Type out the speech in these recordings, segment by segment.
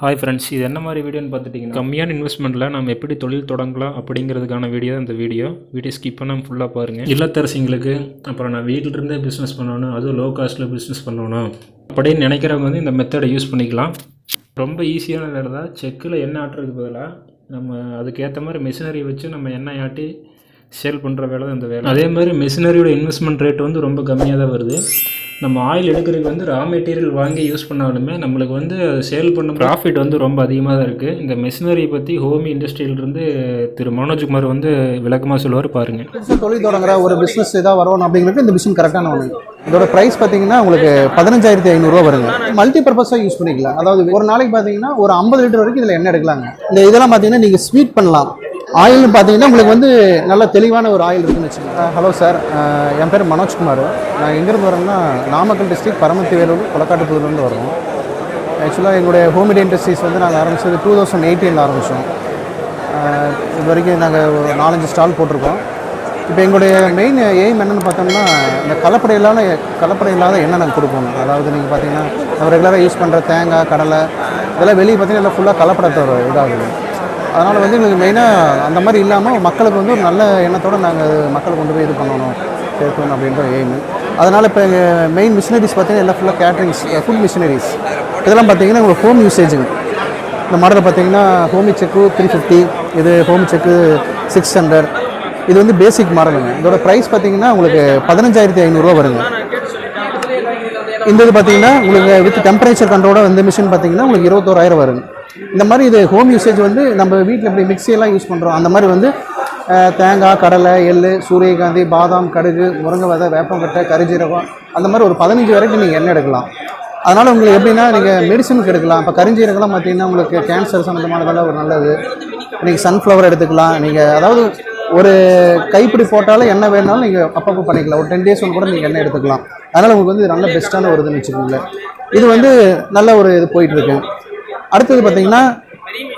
Hi friends, இது என்ன மாதிரி வீடியோன்னு பார்த்துட்டிங்கன்னா, கம்மியான இன்வெஸ்ட்மெண்ட்டில் நம்ம எப்படி தொழில் தொடங்கலாம் அப்படிங்கிறதுக்கான வீடியோ தான் இந்த வீடியோ ஸ்கிப் பண்ணாமல் ஃபுல்லாக பாருங்கள். இல்லத்தரசிங்களுக்கு அப்புறம் நான் வீட்டிலிருந்தே பிஸ்னஸ் பண்ணணும், அதுவும் லோ காஸ்ட்டில் பிஸ்னஸ் பண்ணணும் அப்படின்னு நினைக்கிறவங்க வந்து இந்த மெத்தடை யூஸ் பண்ணிக்கலாம். ரொம்ப ஈஸியான வேலை தான். செக்கில் எண்ணெய் ஆட்டுறதுக்கு பதிலாக நம்ம அதுக்கேற்ற மாதிரி மிஷினரி வச்சு நம்ம எண்ணெய் ஆட்டி சேல் பண்ணுற வேலை தான் இந்த வேலை. அதே மாதிரி மிஷினரியோட இன்வெஸ்ட்மெண்ட் ரேட் வந்து ரொம்ப கம்மியாக தான் வருது. நம்ம ஆயில் எடுக்கிறதுக்கு வந்து ரா மெட்டீரியல் வாங்கி யூஸ் பண்ணாலுமே நம்மளுக்கு வந்து அது சேல் பண்ண ப்ராஃபிட் வந்து ரொம்ப அதிகமாக தான் இருக்குது. இந்த மிஷினரி பற்றி ஹோமி இண்டஸ்ட்ரியிலிருந்து திரு மனோஜ் குமார் வந்து விளக்கமாக சொல்லுவார் பாருங்கள். தொழில் தொடங்குற ஒரு பிஸ்னஸ் ஏதாவது வரணும் அப்படிங்கிறது இந்த மிஷின் கரெக்டான ஒன்று. இதோட ப்ரைஸ் பார்த்தீங்கன்னா உங்களுக்கு 15,500 வருங்க. மல்டி பர்பஸாக யூஸ் பண்ணிக்கலாம். அதாவது ஒரு நாளைக்கு பார்த்தீங்கன்னா ஒரு 50 லிட்டர் வரைக்கும் இதில் எண்ணெய் எடுக்கலாங்க. இந்த இதெல்லாம் பார்த்தீங்கன்னா நீங்கள் ஸ்வீட் பண்ணலாம். ஆயில்னு பார்த்தீங்கன்னா உங்களுக்கு வந்து நல்ல தெளிவான ஒரு ஆயில் இருக்குன்னு வச்சுக்கோங்க. ஹலோ சார், என் பேர் மனோஜ் குமார். நான் எங்கேருந்து வரேன்னா நாமக்கல் டிஸ்ட்ரிக்ட் பரமத்திவேலூர் கொலக்காட்டுப்புதூர்லேருந்து வரோம். ஆக்சுவலாக எங்களுடைய ஹோமிடே இண்டஸ்ட்ரீஸ் வந்து நாங்கள் ஆரம்பித்தது 2018 ஆரம்பித்தோம். இது வரைக்கும் நாங்கள் ஒரு 4-5 ஸ்டால் போட்டிருக்கோம். இப்போ எங்களுடைய மெயின் எய்ம் என்னென்னு பார்த்தோம்னா இந்த கலப்படை இல்லாத எண்ணெய் நாங்கள் கொடுப்போம். அதாவது நீங்கள் பார்த்தீங்கன்னா நம்ம ரெகுலராக யூஸ் பண்ணுற தேங்காய், கடலை இதெல்லாம் வெளியே பார்த்தீங்கன்னா எல்லாம் ஃபுல்லாக கலப்படத்தோட இதாகுது. அதனால் வந்து எங்களுக்கு மெயினாக அந்த மாதிரி இல்லாமல் மக்களுக்கு வந்து ஒரு நல்ல எண்ணத்தோடு நாங்கள் மக்களை கொண்டு போய் இது பண்ணணும், சேர்க்கணும் அப்படின்ற எய்மு. அதனால் இப்போ எங்கள் மெயின் மிஷினரிஸ் பார்த்தீங்கன்னா எல்லாம் ஃபுல்லாக கேட்ரிங்ஸ், ஃபுட் மிஷினரிஸ். இதெல்லாம் பார்த்தீங்கன்னா உங்களுக்கு ஹோம் யூசேஜுங்க. இந்த மாடலில் பார்த்தீங்கன்னா ஹோமி செக்கு 350, இது ஹோமி செக்கு 600. இது வந்து பேசிக் மாடலுங்க. இதோட ப்ரைஸ் பார்த்தீங்கன்னா உங்களுக்கு 15,500 வருங்க. இந்த இது பார்த்தீங்கன்னா உங்களுக்கு வித் டெம்பரேச்சர் கண்ட்ரோட இந்த மிஷின் பார்த்தீங்கன்னா உங்களுக்கு 21,000 வருங்க. இந்த மாதிரி இது ஹோம் யூசேஜ் வந்து நம்ம வீட்டில் எப்படி மிக்சியெல்லாம் யூஸ் பண்ணுறோம் அந்த மாதிரி வந்து தேங்காய், கடலை, எள், சூரியகாந்தி, பாதாம், கடுகு, முருங்கை விதை, வேப்பங்கட்டை, கரிஞ்சீரகம் அந்த மாதிரி ஒரு 15 வரைக்கும் நீங்கள் எண்ணெய் எடுக்கலாம். அதனால் உங்களுக்கு எப்படின்னா நீங்கள் மெடிசனுக்கு எடுக்கலாம். இப்போ கரிஞ்சீரகம்லாம் பார்த்தீங்கன்னா உங்களுக்கு கேன்சர் சம்மந்தமானதெல்லாம் ஒரு நல்லது. நீங்கள் சன்ஃப்ளவர் எடுத்துக்கலாம். நீங்கள் அதாவது ஒரு கைப்பிடி போட்டாலும் எண்ணெய் வேணாலும் நீங்கள் அப்பப்போ பண்ணிக்கலாம். ஒரு 10 days கூட நீங்கள் எண்ணெய் எடுத்துக்கலாம். அதனால் உங்களுக்கு வந்து நல்ல பெஸ்ட்டான ஒரு இதுன்னு வச்சுக்கோங்களேன். இது வந்து நல்ல ஒரு இது போயிட்டுருக்கு. அடுத்தது பார்த்தீங்கன்னா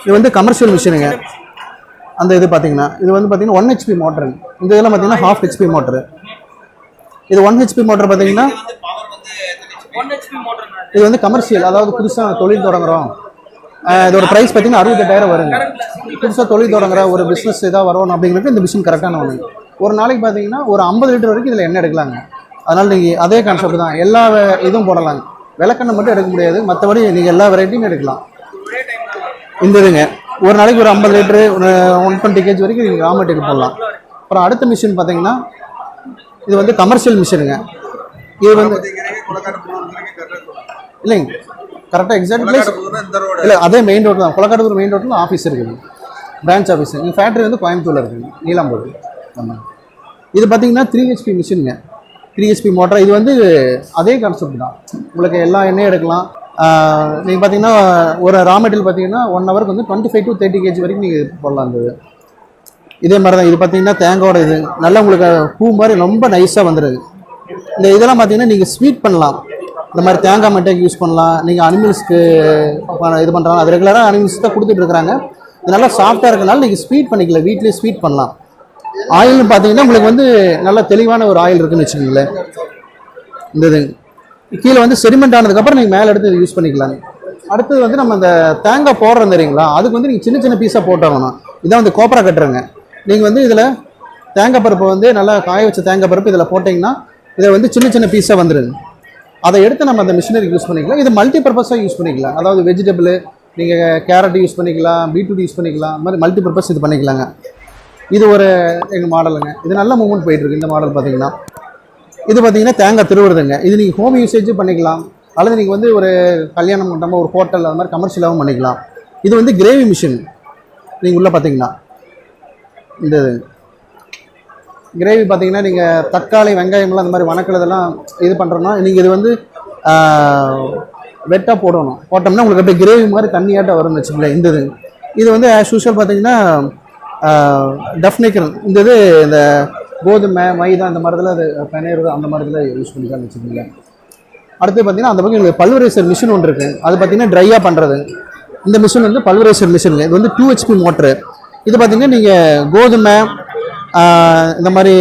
இது வந்து கமர்ஷியல் மிஷினுங்க. அந்த இது பார்த்தீங்கன்னா இது வந்து பார்த்தீங்கன்னா 1 HP மோட்டருங்க. இந்த இதெல்லாம் பார்த்தீங்கன்னா 1/2 HP மோட்டரு. இது 1 HP மோட்டர் பார்த்தீங்கன்னா இது வந்து கமர்ஷியல், அதாவது புதுசாக தொழில் தொடங்குறோம். இதோட ப்ரைஸ் பார்த்தீங்கன்னா 68,000 வருங்க. புதுசாக தொழில் தொடங்குற ஒரு பிஸ்னஸ் ஏதாவது வரணும் அப்படிங்கிறது இந்த மிஷின் கரெக்டான ஒன்று. ஒரு நாளைக்கு பார்த்தீங்கன்னா ஒரு 50 லிட்டர் வரைக்கும் இதில் எண்ணெய் எடுக்கலாங்க. அதனால் நீங்கள் அதே கான்செப்ட் தான், எல்லா இதுவும் போடலாங்க. விளக்கெண்ணெய் மட்டும் எடுக்க முடியாது, மற்றபடி நீங்கள் எல்லா வெரைட்டியும் எடுக்கலாம். இந்த இதுங்க ஒரு நாளைக்கு ஒரு 50 லிட்டரு 120 kg வரைக்கும் நீங்கள் ரா மெட்டீரியல் போடலாம். அப்புறம் அடுத்த மிஷின் பார்த்தீங்கன்னா இது வந்து கமர்ஷியல் மிஷினுங்க. இது வந்து இல்லைங்க, கரெக்டாக எக்ஸாக்ட் பிளேஸ் இல்லை, அதே மெயின் ரோடு தான். கொலக்காட்டுப்புதூர் மெயின் ரோட்டில் ஆஃபீஸ் இருக்குது, பிரான்ச் ஆஃபீஸ். எங்கள் ஃபேக்ட்ரி வந்து கோயம்புத்தூரில் இருக்குங்க, நீலாம்பூர். ஆமாம். இது பார்த்தீங்கன்னா 3 HP மிஷினுங்க, 3 HP மோட்டர். இது வந்து அதே கான்செப்ட் தான். உங்களுக்கு எல்லா எண்ணெயும் எடுக்கலாம். நீங்கள் பார்த்தீங்கன்னா ஒரு ரா மெட்டீரியல் பார்த்தீங்கன்னா 1 ஹவருக்கு வந்து 25 to 30 kg வரைக்கும் நீங்கள் போடலாம். இருந்தது இதே மாதிரி தான். இது பார்த்தீங்கன்னா தேங்காயோட இது நல்லா உங்களுக்கு பூ மாதிரி ரொம்ப நைஸாக வந்துடுது. இந்த இதெல்லாம் பார்த்தீங்கன்னா நீங்கள் ஸ்வீட் பண்ணலாம். இந்த மாதிரி தேங்காய் மெட்டைக்கு யூஸ் பண்ணலாம். நீங்கள் அனிமல்ஸ்க்கு இது பண்ணுறாங்க, அது ரெகுலராக அனிமல்ஸ் தான் கொடுத்துட்டு இருக்கிறாங்க. இது நல்லா சாஃப்டாக இருக்கனால நீங்கள் ஸ்வீட் பண்ணிக்கலாம், வீட்லேயே ஸ்வீட் பண்ணலாம். ஆயில்னு பார்த்தீங்கன்னா உங்களுக்கு வந்து நல்ல தெளிவான ஒரு ஆயில் இருக்குன்னு வச்சுக்கோங்களேன். இந்த இது கீழே வந்து செடிமெண்ட் ஆனதுக்கப்புறம் நீங்கள் மேலே எடுத்து யூஸ் பண்ணிக்கலாங்க. அடுத்தது வந்து நம்ம இந்த தேங்காய் போடுறோம் தெரியுங்களா, அதுக்கு வந்து நீங்கள் சின்ன சின்ன பீஸாக போட்டாகணும். இதான் வந்து கோப்பரா கட்டுறங்க. நீங்கள் வந்து இதில் தேங்காய் பருப்பு வந்து நல்லா காய வச்ச தேங்காய் பருப்பு இதில் போட்டிங்கன்னா இதை வந்து சின்ன சின்ன பீஸாக வந்துடுங்க. அதை எடுத்து நம்ம அந்த மிஷினரிக்கு யூஸ் பண்ணிக்கலாம். இது மல்டி பர்பஸாக யூஸ் பண்ணிக்கலாம். அதாவது வெஜிடபிள் நீங்கள் கேரட் யூஸ் பண்ணிக்கலாம், பீட்ரூட் யூஸ் பண்ணிக்கலாம். அந்த மாதிரி மல்டி பர்பஸ் இது பண்ணிக்கலாங்க. இது ஒரு எங்கள் மாடலுங்க. இது நல்ல மூவ்மெண்ட் போயிட்டுருக்கு. இந்த மாடல் பார்த்தீங்கன்னா இது பார்த்தீங்கன்னா தேங்காய் திருவுறதுங்க. இது நீங்கள் ஹோம் யூசேஜும் பண்ணிக்கலாம், அல்லது நீங்கள் வந்து ஒரு கல்யாணம் மண்டபம், ஒரு ஹோட்டல், அது மாதிரி கமர்ஷியலாகவும் பண்ணிக்கலாம். இது வந்து கிரேவி மிஷின். நீங்கள் உள்ளே பார்த்தீங்கன்னா இந்த கிரேவி பார்த்தீங்கன்னா நீங்கள் தக்காளி, வெங்காயம்லாம் அந்த மாதிரி வணக்கிறதெல்லாம் இது பண்ணுறோன்னா நீங்கள் இது வந்து வெட்டாக போட்டோம்னா உங்களுக்கு அப்படியே கிரேவி மாதிரி தண்ணியாட்ட வரும்னு வச்சுக்கோங்களேன். இந்த இது வந்து ஆஸ் யூஷுவல் பார்த்தீங்கன்னா டெஃப்னிக்கல். இந்த இது இந்த கோதுமை, மைதா அந்த மாதிரிதில் அது பனீர் அந்த மாதிரிதில் யூஸ் பண்ணிக்கலாம்னு வச்சுக்கோங்களேன். அடுத்து பார்த்தீங்கன்னா அந்த பக்கம் எங்களுக்கு பல்வரைசர் மிஷின் ஒன்று இருக்குது. அது பார்த்தீங்கன்னா ட்ரையாக பண்ணுறது. இந்த மிஷின் வந்து பல்வரைசர் மிஷினுங்க. இது வந்து 2 HP மோட்ரு. இது பார்த்தீங்கன்னா நீங்கள் கோதுமை இந்த மாதிரி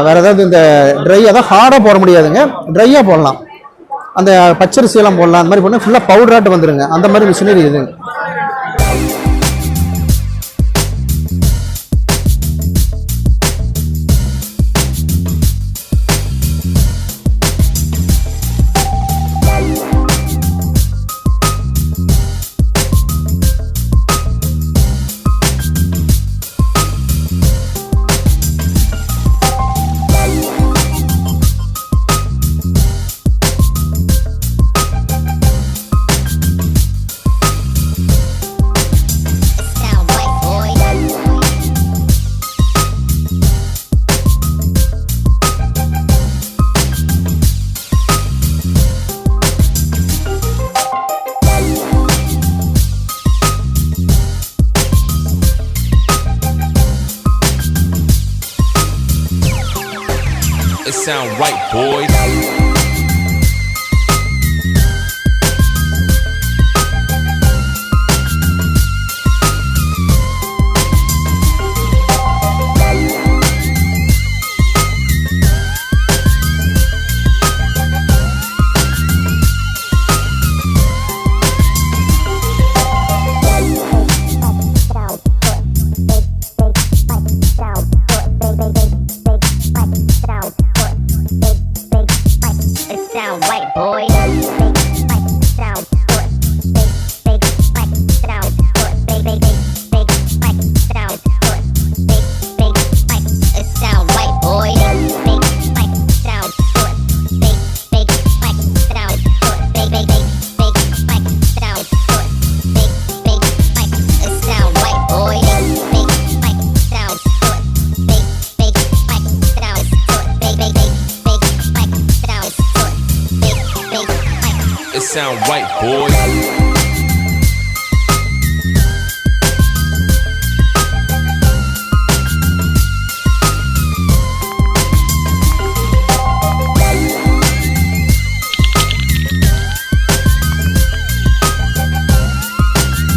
வேறு ஏதாவது இந்த ட்ரை அதான் ஹார்டாக போட முடியாதுங்க, ட்ரையாக போடலாம். அந்த பச்சரிசி எல்லாம் போடலாம். அந்த மாதிரி பண்ணி ஃபுல்லாக பவுடராட்டு வந்துருங்க. அந்த மாதிரி மிஷினரி இது. It sound right, boys. Sound right, boy.